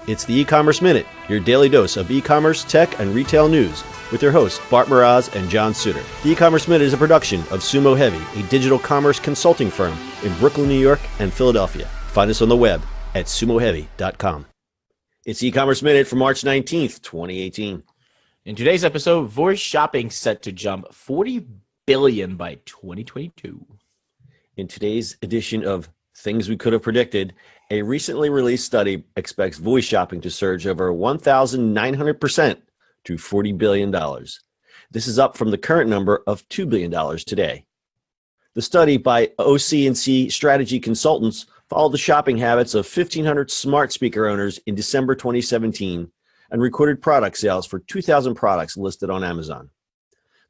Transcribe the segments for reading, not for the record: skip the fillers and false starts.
It's the E-Commerce Minute, your daily dose of e-commerce, tech, and retail news with your hosts, Bart Mraz and John Suter. The E-Commerce Minute is a production of Sumo Heavy, a digital commerce consulting firm in Brooklyn, New York, and Philadelphia. Find us on the web at sumoheavy.com. It's the E-Commerce Minute for March 19th, 2018. In today's episode, voice shopping set to jump 40 billion by 2022. In today's edition of Things We Could Have Predicted, a recently released study expects voice shopping to surge over 1,900% to $40 billion. This is up from the current number of $2 billion today. The study by OC&C Strategy Consultants followed the shopping habits of 1,500 smart speaker owners in December 2017 and recorded product sales for 2,000 products listed on Amazon.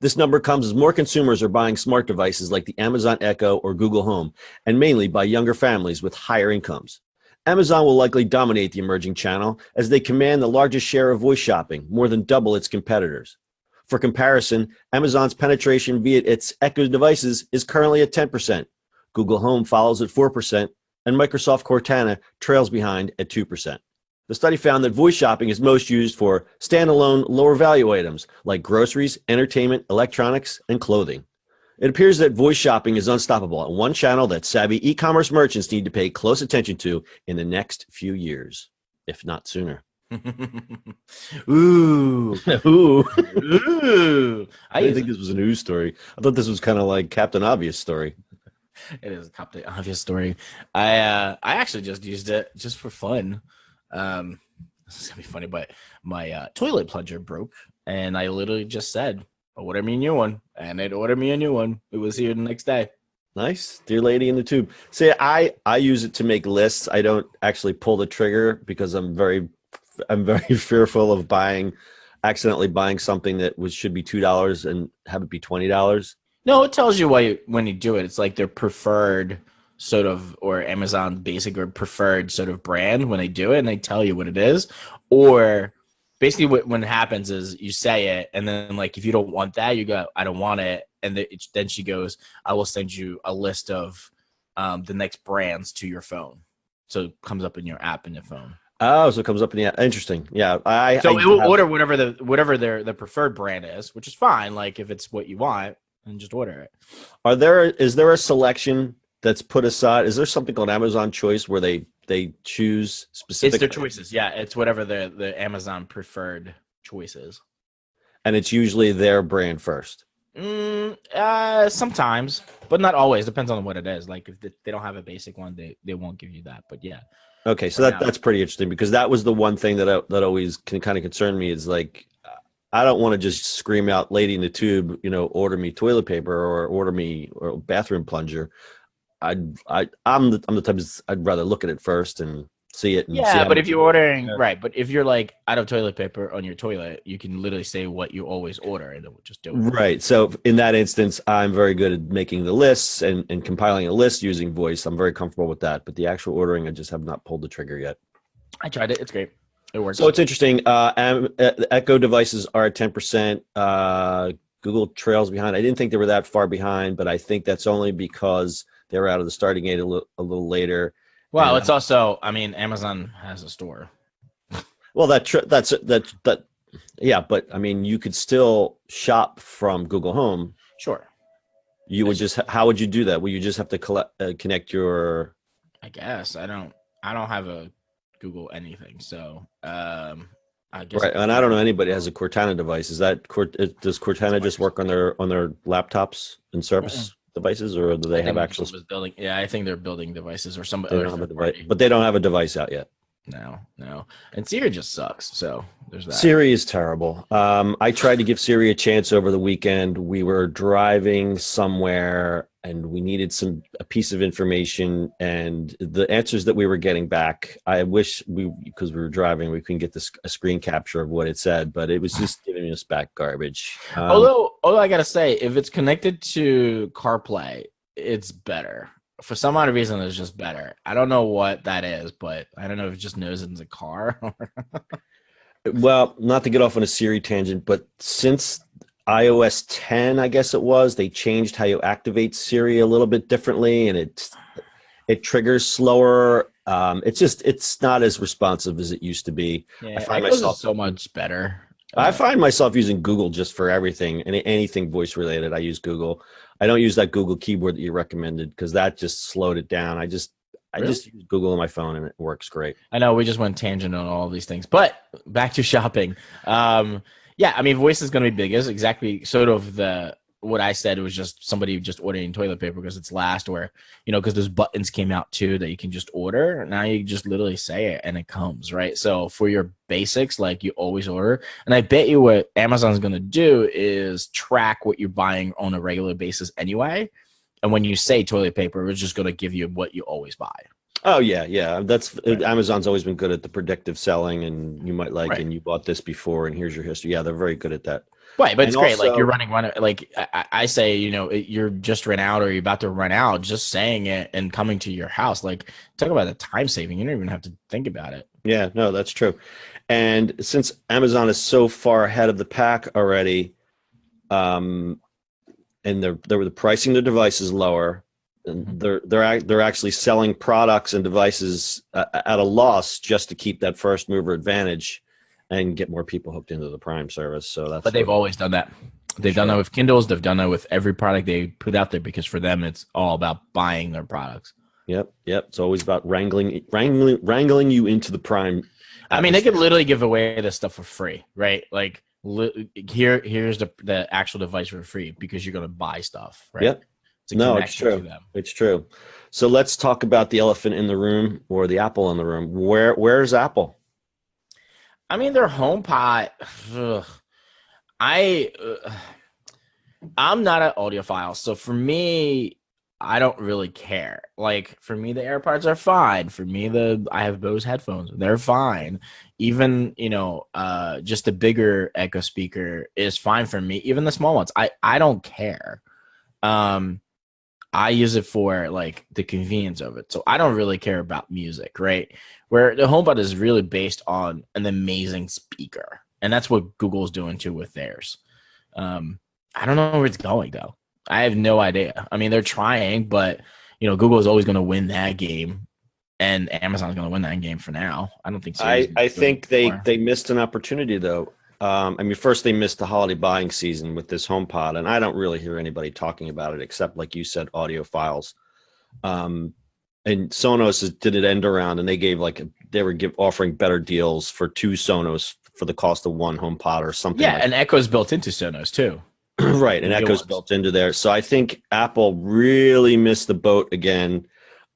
This number comes as more consumers are buying smart devices like the Amazon Echo or Google Home, and mainly by younger families with higher incomes. Amazon will likely dominate the emerging channel as they command the largest share of voice shopping, more than double its competitors. For comparison, Amazon's penetration via its Echo devices is currently at 10%. Google Home follows at 4%, and Microsoft Cortana trails behind at 2%. The study found that voice shopping is most used for standalone, lower-value items like groceries, entertainment, electronics, and clothing. It appears that voice shopping is unstoppable and one channel that savvy e-commerce merchants need to pay close attention to in the next few years, if not sooner. Ooh. Ooh. Ooh. I didn't think this was a news story. I thought this was kind of like Captain Obvious story. It is a Captain Obvious story. I actually just used it just for fun. This is gonna be funny, but my toilet plunger broke, and I literally just said, "Order me a new one," and it ordered me a new one. It was here the next day. Nice, dear lady in the tube. See, I use it to make lists. I don't actually pull the trigger because I'm very fearful of accidentally buying something that should be $2 and have it be $20. No, it tells you when you do it. It's like their preferred sort of, or Amazon basic or preferred sort of brand when they do it, and they tell you what it is. Or basically when it happens is you say it, and then like if you don't want that, you go, I don't want it. And then she goes, I will send you a list of the next brands to your phone. So it comes up in your app in your phone. Oh, so it comes up in the app. Interesting. Yeah. It will order whatever their preferred brand is, which is fine. Like if it's what you want, then just order it. Is there a selection that's put aside? Is there something called Amazon Choice where they choose specific? It's their choices. Yeah, it's whatever the Amazon preferred choices. And it's usually their brand first. Sometimes, but not always. Depends on what it is. Like if they don't have a basic one, they won't give you that. But yeah. Okay, so that's pretty interesting because that was the one thing that always can kind of concern me is like I don't want to just scream out, "Lady in the tube," order me toilet paper or order me a bathroom plunger. I'm the type of, I'd rather look at it first and see it. And yeah, but if you're ordering right, but if you're like out of toilet paper on your toilet, you can literally say what you always order and it will just do it. Right. So in that instance, I'm very good at making the lists and compiling a list using voice. I'm very comfortable with that. But the actual ordering, I just have not pulled the trigger yet. I tried it. It's great. It works. So it's interesting. The Echo devices are at 10%. Google trails behind. I didn't think they were that far behind, but I think that's only because they were out of the starting gate a little later. Well, it's also, Amazon has a store. Well, yeah, but I mean, you could still shop from Google Home. Sure. How would you do that? Will you just have to connect your? I guess I don't have a Google anything, so I guess. Right, and I don't know anybody has a Cortana device. Does Cortana just work on their laptops and Surface devices, or do they have actual building? Yeah, I think they're building devices or somebody. They don't have a device, but they don't have a device out yet. No, and Siri just sucks. So there's that. Siri is terrible. I tried to give Siri a chance over the weekend. We were driving somewhere and we needed a piece of information, and the answers that we were getting back, I wish because we were driving, we couldn't get a screen capture of what it said, but it was just giving us back garbage. Although I gotta say, if it's connected to CarPlay, it's better. For some odd reason, it's just better. I don't know what that is, but I don't know if it just knows it's a car. Well, not to get off on a Siri tangent, but since iOS 10, I guess it was, they changed how you activate Siri a little bit differently, and it triggers slower It's not as responsive as it used to be. I Yeah, find Echoes is myself so much better. I find myself using Google just for everything, anything voice related. I use Google. I don't use that Google keyboard that you recommended because that just slowed it down. I Really? just use Google on my phone and it works great. I know we just went tangent on all these things, but back to shopping. Yeah, I mean, voice is going to be big. It's exactly sort of the what I said. It was just somebody just ordering toilet paper because it's last, or because those buttons came out too that you can just order. Now you just literally say it and it comes, right? So for your basics, like you always order, and I bet you what Amazon's going to do is track what you're buying on a regular basis anyway. And when you say toilet paper, it's just going to give you what you always buy. Oh yeah, yeah. That's Right. Amazon's always been good at the predictive selling, and you might like, Right. and you bought this before, and here's your history. Yeah, they're very good at that. Right, but it's And great. Like you're also, running one. Like I say, you're just ran out or you're about to run out. Just saying it and coming to your house, like talk about the time saving. You don't even have to think about it. yeah, no, that's true. And since Amazon is so far ahead of the pack already, um, and they're the pricing the devices lower, and Mhm. they're actually selling products and devices at a loss just to keep that first mover advantage and get more people hooked into the Prime service. So But that's they've what always done that. They've done that sure. with Kindles. They've done that with every product they put out there because for them, it's all about buying their products. Yep, yep. It's always about wrangling you into the Prime I mean, they could atmosphere. literally give away this stuff for free, right? Like here's the actual device for free because you're gonna buy stuff, right? Yep. To No, it's connect you to true. them. It's true. So let's talk about the elephant in the room or the apple in the room. Where's Apple? I mean, their HomePod. Ugh, I I'm not an audiophile, so for me, I don't really care. Like for me, the AirPods are fine. For me, the I have Bose headphones; they're fine. Even just the bigger Echo speaker is fine for me. Even the small ones, I don't care. Um, I use it for like the convenience of it, so I don't really care about music, right? Where the HomePod is really based on an amazing speaker, and that's what Google's doing too with theirs. Um, I don't know where it's going though. I have no idea. I mean, they're trying, but Google is always going to win that game, and Amazon's going to win that game for now. I don't think Siri's going I to do it think they anymore. they missed an opportunity though. I mean, first they missed the holiday buying season with this HomePod, and I don't really hear anybody talking about it except, like you said, audiophiles. Um, and did an end around, and they gave they were offering better deals for two Sonos for the cost of one HomePod or something Yeah, like and Echo's built into Sonos too. right, The and new Echo's ones. built into there. So I think Apple really missed the boat again.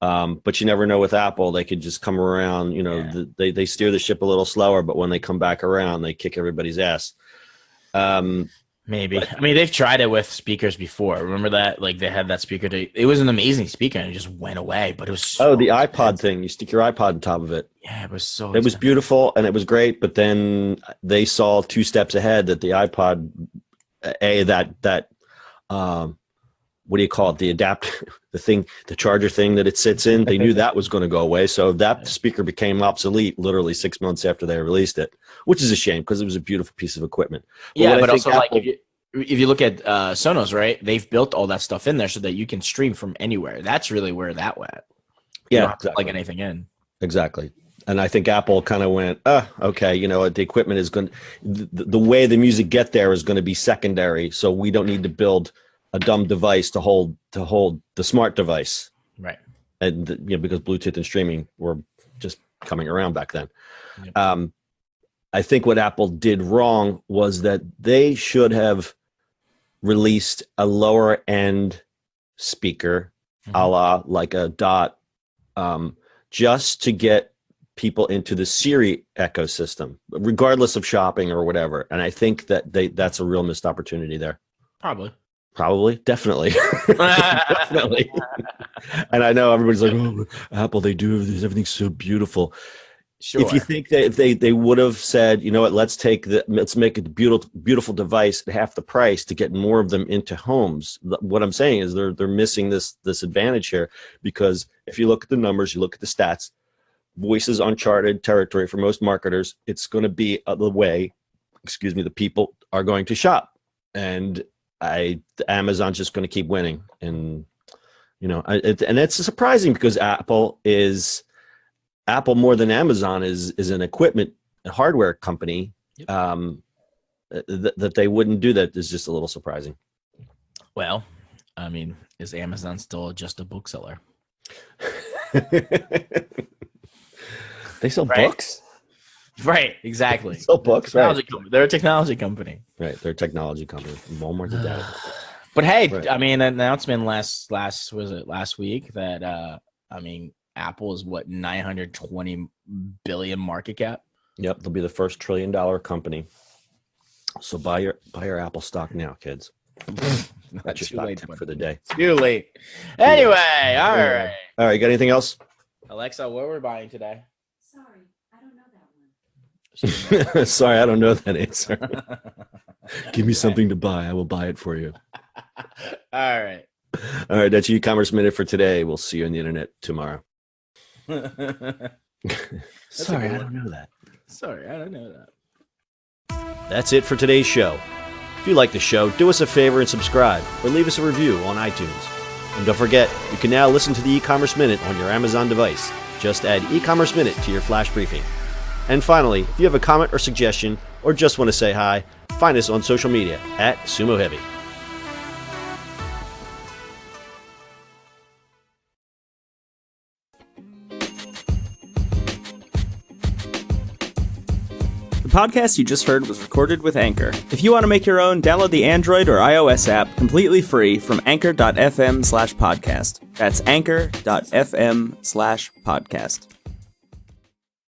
But you never know with Apple; they could just come around. Yeah. They steer the ship a little slower, but when they come back around, they kick everybody's ass. Um, Maybe. but I mean, they've tried it with speakers before. Remember that? Like they had that speaker. It was an amazing speaker, and it just went away. But it was oh, so the iPod expensive. thing, you stick your iPod on top of it. Yeah, it was so It was expensive. beautiful and it was great, but then they saw two steps ahead that the iPod, that um, what do you call it? The adapt, the thing, the charger thing that it sits in. They knew that was going to go away, so that speaker became obsolete literally 6 months after they released it, which is a shame because it was a beautiful piece of equipment. But Yeah, what I but think also like Apple, if you look at Sonos, right? They've built all that stuff in there so that you can stream from anywhere. That's really where that went. You don't yeah, have to plug exactly, anything in. exactly. And I think Apple kind of went, okay, the equipment is going, the way the music get there is going to be secondary, so we don't need to build a dumb device to hold the smart device, Right. and because Bluetooth and streaming were just coming around back then. Yep. Um, I think what Apple did wrong was that they should have released a lower end speaker, a Hmm. la like a dot, um, just to get people into the Siri ecosystem, regardless of shopping or whatever. And I think that's a real missed opportunity there. Probably. Probably, definitely, definitely. And I know everybody's like, "Oh, Apple, they do this. Everything's so beautiful." If you Sure. think that if they would have said, you know what, let's make a beautiful device at half the price to get more of them into homes. What I'm saying is they're missing this advantage here, because if you look at the numbers, you look at the stats, voice is uncharted territory for most marketers. It's going to be the way, excuse me, the people are going to shop, and Amazon's just going to keep winning, and and it's surprising because Apple is Apple more than Amazon is an equipment, a hardware company. Yep. That they wouldn't do that is just a little surprising. Well, I mean, is Amazon still just a bookseller? They sell books? Right, exactly. They sell books, right? They're a technology company. Right, they're a technology company. Walmart's a data. But hey, Right. I mean, an announcement last week that I mean, Apple is what, 920 billion market cap? Yep, they'll be the first $1 trillion company. So buy your Apple stock now, kids. That's your stock tip for the day. Too late. Anyway, all right. All right, you got anything else? Alexa, what we're buying today? Sorry, I don't know that one. Sorry, I don't know that answer. Give me something to buy. I will buy it for you. All right. All right, that's your e-commerce minute for today. We'll see you on the internet tomorrow. Sorry, I don't know that. Sorry, I don't know that. That's it for today's show. If you like the show, do us a favor and subscribe or leave us a review on iTunes. And don't forget, you can now listen to the e-commerce minute on your Amazon device. Just add e-commerce minute to your flash briefing. And finally, if you have a comment or suggestion or just want to say hi, find us on social media at Sumo Heavy. The podcast you just heard was recorded with Anchor. If you want to make your own, download the Android or iOS app completely free from anchor.fm/podcast. That's anchor.fm/podcast.